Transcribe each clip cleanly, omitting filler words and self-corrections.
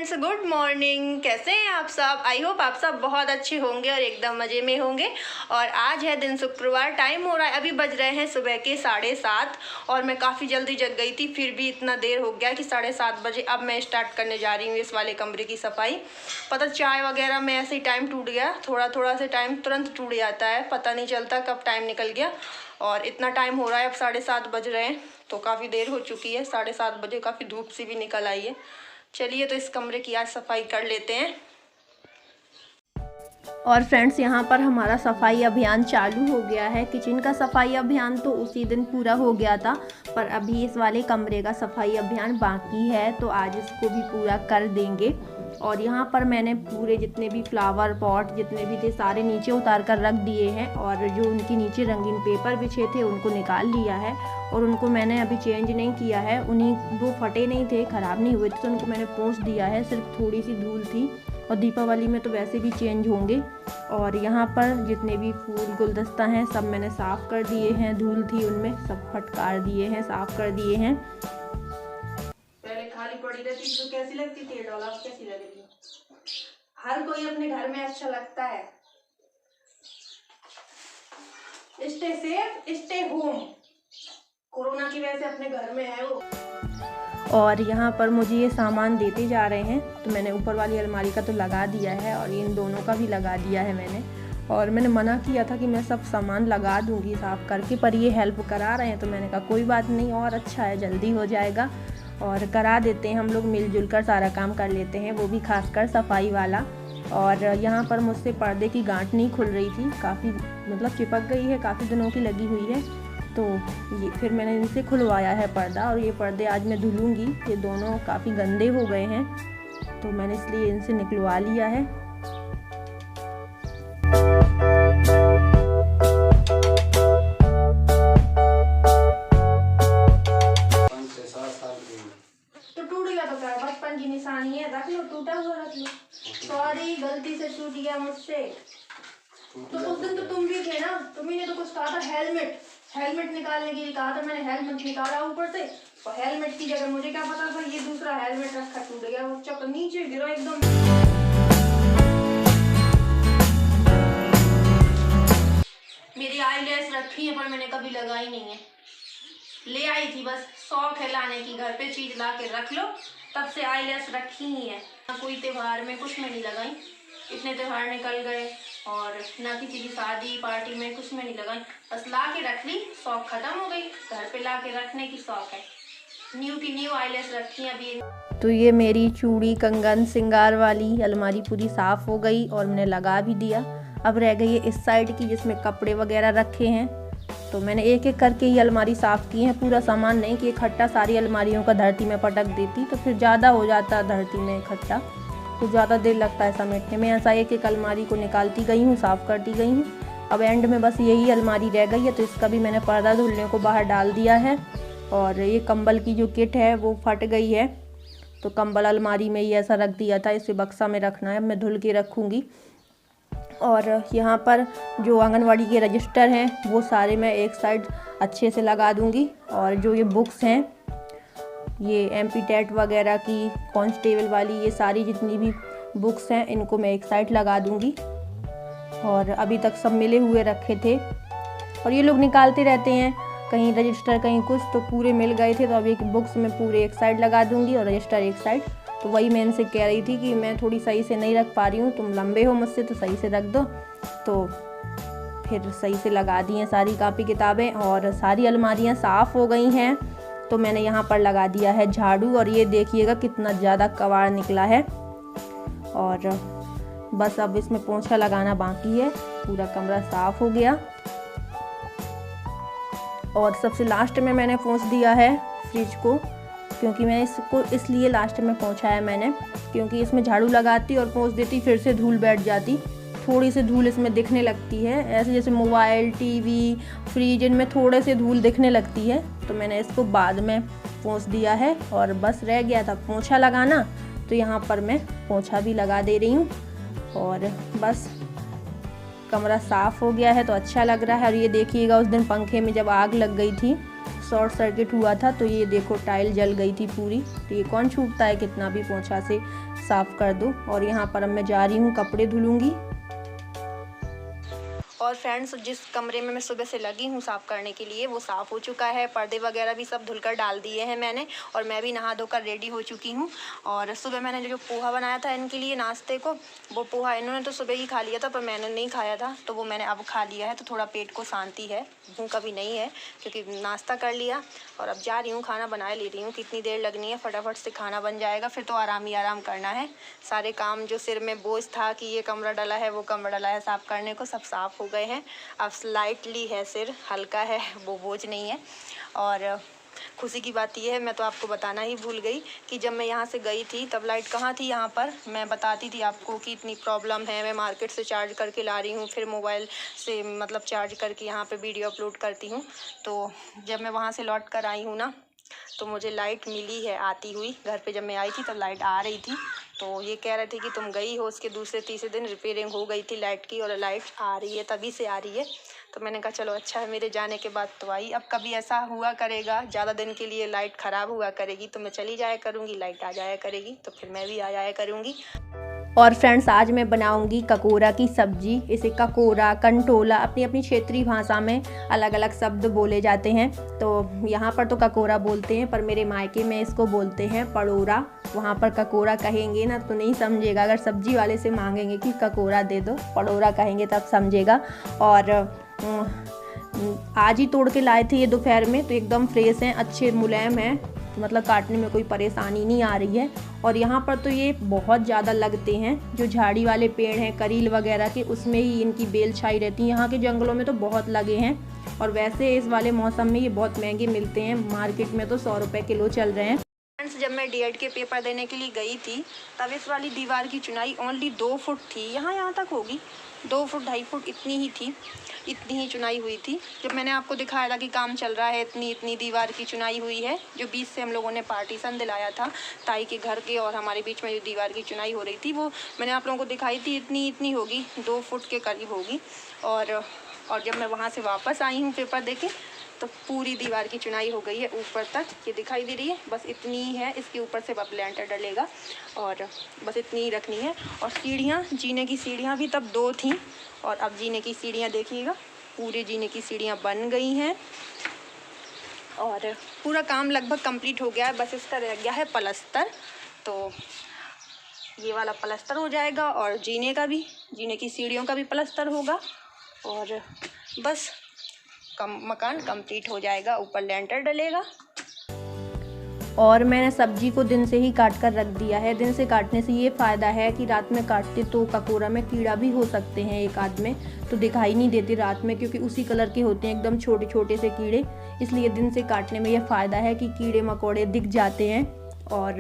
Friends, good morning. कैसे हैं आप सब? आई होप आप सब बहुत अच्छे होंगे और एकदम मज़े में होंगे। और आज है दिन शुक्रवार, टाइम हो रहा है, अभी बज रहे हैं सुबह के 7:30 और मैं काफ़ी जल्दी जग गई थी। फिर भी इतना देर हो गया कि 7:30 बजे अब मैं स्टार्ट करने जा रही हूँ इस वाले कमरे की सफाई। पता चाय वगैरह में ऐसे ही टाइम टूट गया, थोड़ा थोड़ा से टाइम तुरंत टूट जाता है, पता नहीं चलता कब टाइम निकल गया। और इतना टाइम हो रहा है, अब 7:30 बज रहे हैं तो काफ़ी देर हो चुकी है। 7:30 बजे काफ़ी धूप सी भी निकल आई है। चलिए तो इस कमरे की आज सफाई कर लेते हैं। और फ्रेंड्स, यहाँ पर हमारा सफाई अभियान चालू हो गया है। किचन का सफाई अभियान तो उसी दिन पूरा हो गया था, पर अभी इस वाले कमरे का सफाई अभियान बाकी है, तो आज इसको भी पूरा कर देंगे। और यहाँ पर मैंने पूरे जितने भी फ्लावर पॉट जितने भी थे सारे नीचे उतार कर रख दिए हैं, और जो उनके नीचे रंगीन पेपर बिछे थे उनको निकाल लिया है और उनको मैंने अभी चेंज नहीं किया है। उन्हीं वो फटे नहीं थे, ख़राब नहीं हुए थे, तो उनको मैंने पोंछ दिया है। सिर्फ थोड़ी सी धूल थी और दीपावली में तो वैसे भी चेंज होंगे। और यहाँ पर जितने भी फूल गुलदस्ता हैं सब मैंने साफ़ कर दिए हैं, धूल थी उनमें सब फटकार दिए हैं, साफ़ कर दिए हैं। पहले खाली पड़ी रहती तो कैसी लगती थी, डॉल कैसी लगती। हर कोई अपने घर में अच्छा लगता है। Stay safe, stay home. Corona की वजह से अपने घर में है वो। और यहाँ पर मुझे ये सामान देते जा रहे हैं, तो मैंने ऊपर वाली अलमारी का तो लगा दिया है और इन दोनों का भी लगा दिया है मैंने। और मैंने मना किया था कि मैं सब सामान लगा दूंगी साफ़ करके, पर ये हेल्प करा रहे हैं तो मैंने कहा कोई बात नहीं, और अच्छा है, जल्दी हो जाएगा और करा देते हैं। हम लोग मिलजुल कर सारा काम कर लेते हैं, वो भी खासकर सफाई वाला। और यहाँ पर मुझसे पर्दे की गांठ नहीं खुल रही थी, काफ़ी मतलब चिपक गई है, काफ़ी दिनों की लगी हुई है, तो ये फिर मैंने इनसे खुलवाया है पर्दा। और ये पर्दे आज मैं धुलूँगी, ये दोनों काफ़ी गंदे हो गए हैं तो मैंने इसलिए इनसे निकलवा लिया है। तो टूट गया तो क्या, बचपन की निशानी है, रख लो, टूटा हुआ रख लो। सॉरी, गलती से टूट गया मुझसे। तो उस दिन तो तुम भी थे ना, तुम्ही ने तो कुछ कहा था, हेलमेट निकालने के लिए कहा था, मैंने हेलमेट निकाला ऊपर से, और हेलमेट की जगह मुझे क्या पता था ये दूसरा हेलमेट रखा, टूट गया वो, चक नीचे गिरा एकदम। मेरी आईलैश रखी है पर मैंने कभी लगाई नहीं है, ले आई थी, बस शौक है लाने की, घर पे चीज ला के रख लो, तब से आईलैश रखी ही है। कोई त्योहार में कुछ में नहीं लगाई, इतने त्योहार निकल गए और ना किसी की शादी पार्टी में कुछ में नहीं लगाई, बस ला के रख ली, शौक खत्म हो गई, घर पे ला के रखने की शौक है। न्यू की न्यू आईलैश रखी है अभी। तो ये मेरी चूड़ी कंगन सिंगार वाली अलमारी पूरी साफ़ हो गई और मैंने लगा भी दिया। अब रह गई है इस साइड की जिसमें कपड़े वगैरह रखे हैं, तो मैंने एक एक करके ये अलमारी साफ़ की है, पूरा सामान नहीं कि इकट्ठा सारी अलमारियों का धरती में पटक देती तो फिर ज़्यादा हो जाता धरती में इकट्ठा, तो ज़्यादा देर लगता है समेटने में। ऐसा एक एक अलमारी को निकालती गई हूँ, साफ़ करती गई हूँ। अब एंड में बस यही अलमारी रह गई है, तो इसका भी मैंने पर्दा धुलने को बाहर डाल दिया है। और ये कंबल की जो किट है वो फट गई है, तो कंबल अलमारी में ही ऐसा रख दिया था, इसे बक्सा में रखना है, मैं धुल के रखूँगी। और यहाँ पर जो आंगनवाड़ी के रजिस्टर हैं वो सारे मैं एक साइड अच्छे से लगा दूँगी। और जो ये बुक्स हैं, ये MP टेट वगैरह की, कांस्टेबल वाली, ये सारी जितनी भी बुक्स हैं इनको मैं एक साइड लगा दूंगी। और अभी तक सब मिले हुए रखे थे और ये लोग निकालते रहते हैं, कहीं रजिस्टर कहीं कुछ, तो पूरे मिल गए थे, तो अभी बुक्स में पूरे एक साइड लगा दूंगी और रजिस्टर एक साइड। तो वही मैं इनसे कह रही थी कि मैं थोड़ी सही से नहीं रख पा रही हूँ, तुम लंबे हो मुझसे तो सही से रख दो, तो फिर सही से लगा दी हैं सारी कापी किताबें। और सारी अलमारियाँ साफ़ हो गई हैं, तो मैंने यहाँ पर लगा दिया है झाड़ू, और ये देखिएगा कितना ज़्यादा कबाड़ निकला है। और बस अब इसमें पोंछा लगाना बाकी है, पूरा कमरा साफ़ हो गया। और सबसे लास्ट में मैंने पोंछ दिया है फ्रिज को, क्योंकि मैं इसको इसलिए लास्ट में पोंछा है मैंने, क्योंकि इसमें झाड़ू लगाती और पोंछ देती फिर से धूल बैठ जाती, थोड़ी सी धूल इसमें दिखने लगती है, ऐसे जैसे मोबाइल टीवी फ्रिज इनमें थोड़े से धूल दिखने लगती है, तो मैंने इसको बाद में पोंछ दिया है। और बस रह गया था पोंछा लगाना, तो यहाँ पर मैं पोंछा भी लगा दे रही हूँ और बस कमरा साफ़ हो गया है तो अच्छा लग रहा है। और ये देखिएगा उस दिन पंखे में जब आग लग गई थी, शॉर्ट सर्किट हुआ था, तो ये देखो टाइल जल गई थी पूरी। तो ये कौन छूटता है, कितना भी पोंछा से साफ़ कर दो। और यहाँ पर अब मैं जा रही हूँ कपड़े धुलूँगी। और फ्रेंड्स, जिस कमरे में मैं सुबह से लगी हूँ साफ़ करने के लिए वो साफ़ हो चुका है। पर्दे वगैरह भी सब धुलकर डाल दिए हैं मैंने, और मैं भी नहा धोकर रेडी हो चुकी हूँ। और सुबह मैंने जो पोहा बनाया था इनके लिए नाश्ते को, वो पोहा इन्होंने तो सुबह ही खा लिया था, पर मैंने नहीं खाया था, तो वो मैंने अब खा लिया है। तो थोड़ा पेट को शांति है, भूख अभी नहीं है क्योंकि नाश्ता कर लिया। और अब जा रही हूँ, खाना बना ले रही हूँ। कितनी देर लगनी है, फटाफट से खाना बन जाएगा, फिर तो आराम ही आराम करना है। सारे काम जो सिर में बोझ था कि ये कमरा डला है, वो कमरा डला है, साफ़ करने को, सब साफ़ हो गए हैं। अब स्लाइटली है, सिर हल्का है, वो बोझ नहीं है। और खुशी की बात यह है, मैं तो आपको बताना ही भूल गई कि जब मैं यहाँ से गई थी तब लाइट कहाँ थी यहाँ पर। मैं बताती थी आपको कि इतनी प्रॉब्लम है, मैं मार्केट से चार्ज करके ला रही हूँ, फिर मोबाइल से मतलब चार्ज करके यहाँ पे वीडियो अपलोड करती हूँ। तो जब मैं वहाँ से लौट कर आई हूँ ना, तो मुझे लाइट मिली है आती हुई। घर पे जब मैं आई थी तब लाइट आ रही थी, तो ये कह रहे थे कि तुम गई हो, उसके दूसरे तीसरे दिन रिपेयरिंग हो गई थी लाइट की, और लाइट आ रही है, तभी से आ रही है। तो मैंने कहा चलो अच्छा है, मेरे जाने के बाद तो आई। अब कभी ऐसा हुआ करेगा ज़्यादा दिन के लिए लाइट ख़राब हुआ करेगी तो मैं चली जाया करूँगी, लाइट आ जाया करेगी तो फिर मैं भी आ जाया करूँगी। और फ्रेंड्स, आज मैं बनाऊंगी ककोरा की सब्जी। इसे ककोरा, कंटोला, अपनी अपनी क्षेत्रीय भाषा में अलग अलग शब्द बोले जाते हैं। तो यहाँ पर तो ककोरा बोलते हैं, पर मेरे मायके में इसको बोलते हैं पड़ोरा। वहाँ पर ककोरा कहेंगे ना तो नहीं समझेगा। अगर सब्जी वाले से मांगेंगे कि ककोरा दे दो, पड़ोरा कहेंगे तब समझेगा। और आज ही तोड़ के लाए थे ये दोपहर में, तो एकदम फ्रेश हैं, अच्छे मुलायम हैं, तो मतलब काटने में कोई परेशानी नहीं आ रही है। और यहाँ पर तो ये बहुत ज़्यादा लगते हैं, जो झाड़ी वाले पेड़ हैं करील वगैरह के, उसमें ही इनकी बेल छाई रहती है। यहाँ के जंगलों में तो बहुत लगे हैं, और वैसे इस वाले मौसम में ये बहुत महंगे मिलते हैं, मार्केट में तो 100 रुपये किलो चल रहे हैं। फ्रेंड्स, जब मैं डीएड के पेपर देने के लिए गई थी तब इस वाली दीवार की चुनाई ओनली 2 फुट थी। यहाँ तक होगी 2 फुट 2.5 फुट इतनी ही थी, इतनी ही चुनाई हुई थी। जब मैंने आपको दिखाया था कि काम चल रहा है, इतनी दीवार की चुनाई हुई है। जो बीच से हम लोगों ने पार्टीशन दिलाया था ताई के घर के, और हमारे बीच में जो दीवार की चुनाई हो रही थी वो मैंने आप लोगों को दिखाई थी, इतनी होगी, 2 फुट के करीब होगी। और जब मैं वहाँ से वापस आई हूँ पेपर देके, तो पूरी दीवार की चुनाई हो गई है ऊपर तक, ये दिखाई दे रही है। बस इतनी ही है, इसके ऊपर से अब लेंटर डलेगा, और बस इतनी ही रखनी है। और सीढ़ियाँ, जीने की सीढ़ियाँ भी तब 2 थीं, और अब जीने की सीढ़ियाँ देखिएगा, पूरे जीने की सीढ़ियाँ बन गई हैं। और पूरा काम लगभग कंप्लीट हो गया है, बस इसका रह गया है पलस्तर। तो ये वाला पलस्तर हो जाएगा, और जीने की सीढ़ियों का भी पलस्तर होगा, और बस मकान कंप्लीट हो जाएगा, ऊपर लेंटर डलेगा। और मैंने सब्जी को दिन से ही काट कर रख दिया है। दिन से काटने से ये फ़ायदा है कि रात में काटते तो ककोरा में कीड़ा भी हो सकते हैं, एक आध में तो दिखाई नहीं देते रात में, क्योंकि उसी कलर के होते हैं एकदम छोटे छोटे से कीड़े। इसलिए दिन से काटने में यह फ़ायदा है कि कीड़े मकोड़े दिख जाते हैं। और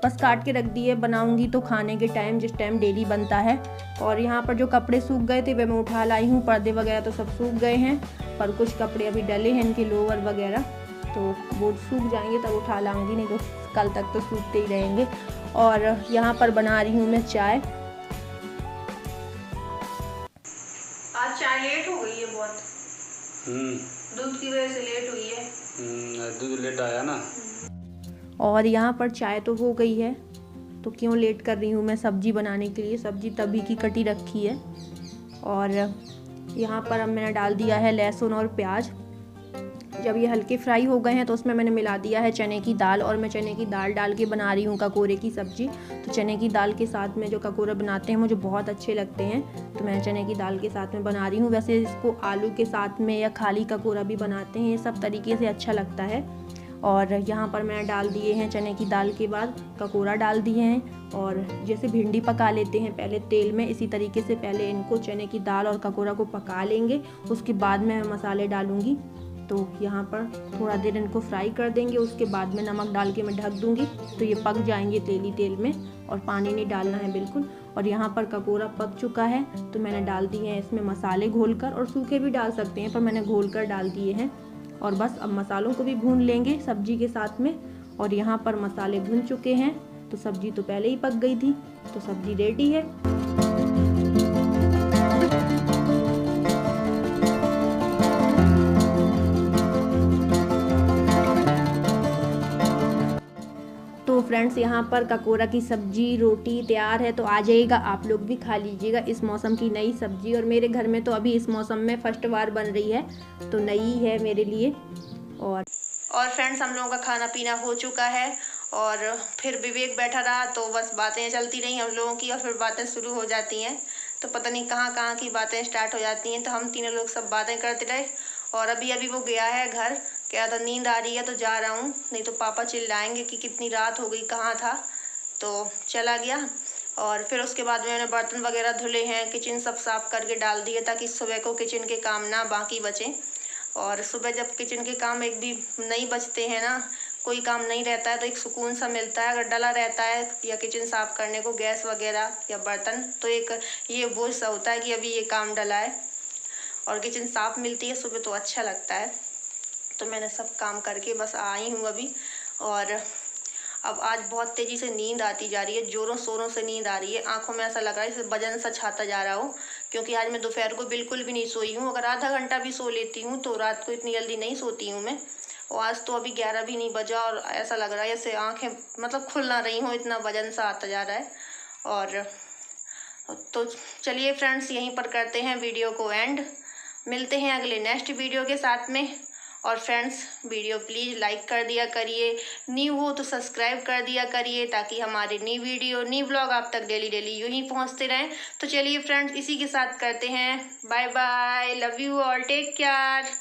बस काट के रख दिए, बनाऊंगी तो खाने के टाइम, जिस टाइम डेली बनता है। और यहाँ पर जो कपड़े सूख गए थे वे मैं उठा लाई हूँ, पर्दे वगैरह तो सब सूख गए हैं, पर कुछ कपड़े अभी डले हैं, इनके लोअर वगैरह, तो वो सूख जाएंगे तब उठा लाऊंगी, नहीं तो कल तक तो सूखते ही रहेंगे। और यहाँ पर बना रही हूँ मैं चाय। आज चाय लेट हो गई है बहुत, दूध की वजह से लेट हुई है। दूध लेट आया ना। और यहाँ पर चाय तो हो गई है, तो क्यों लेट कर रही हूँ मैं सब्जी बनाने के लिए। सब्जी तभी की कटी रखी है। और यहाँ पर अब मैंने डाल दिया है लहसुन और प्याज। जब ये हल्के फ्राई हो गए हैं तो उसमें मैंने मिला दिया है चने की दाल, और मैं चने की दाल डाल के बना रही हूँ ककोरे की सब्ज़ी। तो चने की दाल के साथ में जो ककोरे बनाते हैं मुझे बहुत अच्छे लगते हैं, तो मैं चने की दाल के साथ में बना रही हूँ। वैसे इसको आलू के साथ में या खाली ककोरा भी बनाते हैं, ये सब तरीके से अच्छा लगता है। और यहाँ पर मैंने डाल दिए हैं चने की दाल के बाद ककोरा डाल दिए हैं। और जैसे भिंडी पका लेते हैं पहले तेल में, इसी तरीके से पहले इनको चने की दाल और ककोरा को पका लेंगे, उसके बाद में मैं मसाले डालूँगी। तो यहाँ पर थोड़ा देर इनको फ्राई कर देंगे, उसके बाद में नमक डाल के मैं ढक दूँगी, तो ये पक जाएंगे तेल में, और पानी नहीं डालना है बिल्कुल। और यहाँ पर ककोरा पक चुका है, तो मैंने डाल दिए हैं इसमें मसाले घोलकर, और सूखे भी डाल सकते हैं पर मैंने घोलकर डाल दिए हैं। और बस अब मसालों को भी भून लेंगे सब्जी के साथ में। और यहाँ पर मसाले भून चुके हैं, तो सब्जी तो पहले ही पक गई थी, तो सब्जी रेडी है। फ्रेंड्स यहाँ पर ककोरा की सब्जी रोटी तैयार है, तो आ जाइएगा, आप लोग भी खा लीजिएगा इस मौसम की नई सब्जी। और मेरे घर में तो अभी इस मौसम में फर्स्ट बार बन रही है, तो नई है मेरे लिए। और फ्रेंड्स हम लोगों का खाना पीना हो चुका है और फिर विवेक बैठा रहा, तो बस बातें चलती रही हम लोगों की और फिर बातें शुरू हो जाती हैं, तो पता नहीं कहाँ कहाँ की बातें स्टार्ट हो जाती हैं। तो हम तीनों लोग सब बातें करते रहे और अभी वो गया है घर, कह था नींद आ रही है तो जा रहा हूँ, नहीं तो पापा चिल्लाएंगे कि कितनी रात हो गई, कहाँ था। तो चला गया और फिर उसके बाद मैंने बर्तन वगैरह धुले हैं, किचन सब साफ करके डाल दिए ताकि सुबह को किचन के काम ना बाकी बचें। और सुबह जब किचन के काम एक भी नहीं बचते हैं ना, कोई काम नहीं रहता है, तो एक सुकून सा मिलता है। अगर डला रहता है या किचन साफ़ करने को गैस वगैरह या बर्तन, तो एक ये बोझ सा होता है कि अभी ये काम डला है और किचन साफ़ मिलती है सुबह, तो अच्छा लगता है। तो मैंने सब काम करके बस आई हूँ अभी, और अब आज बहुत तेज़ी से नींद आती जा रही है, ज़ोरों शोरों से नींद आ रही है। आंखों में ऐसा लग रहा है जैसे वजन सा छाता जा रहा हो, क्योंकि आज मैं दोपहर को बिल्कुल भी नहीं सोई हूँ। अगर आधा घंटा भी सो लेती हूँ तो रात को इतनी जल्दी नहीं सोती हूँ मैं, और आज तो अभी 11 भी नहीं बजा और ऐसा लग रहा है जैसे आँखें मतलब खुल ना रही हों, इतना वजन सा आता जा रहा है। और तो चलिए फ्रेंड्स, यहीं पर करते हैं वीडियो को एंड, मिलते हैं अगले नेक्स्ट वीडियो के साथ में। और फ्रेंड्स, वीडियो प्लीज़ लाइक कर दिया करिए, न्यू हो तो सब्सक्राइब कर दिया करिए, ताकि हमारे न्यू वीडियो न्यू ब्लॉग आप तक डेली यूँ ही पहुँचते रहें। तो चलिए फ्रेंड्स, इसी के साथ करते हैं bye bye, love you all, take care.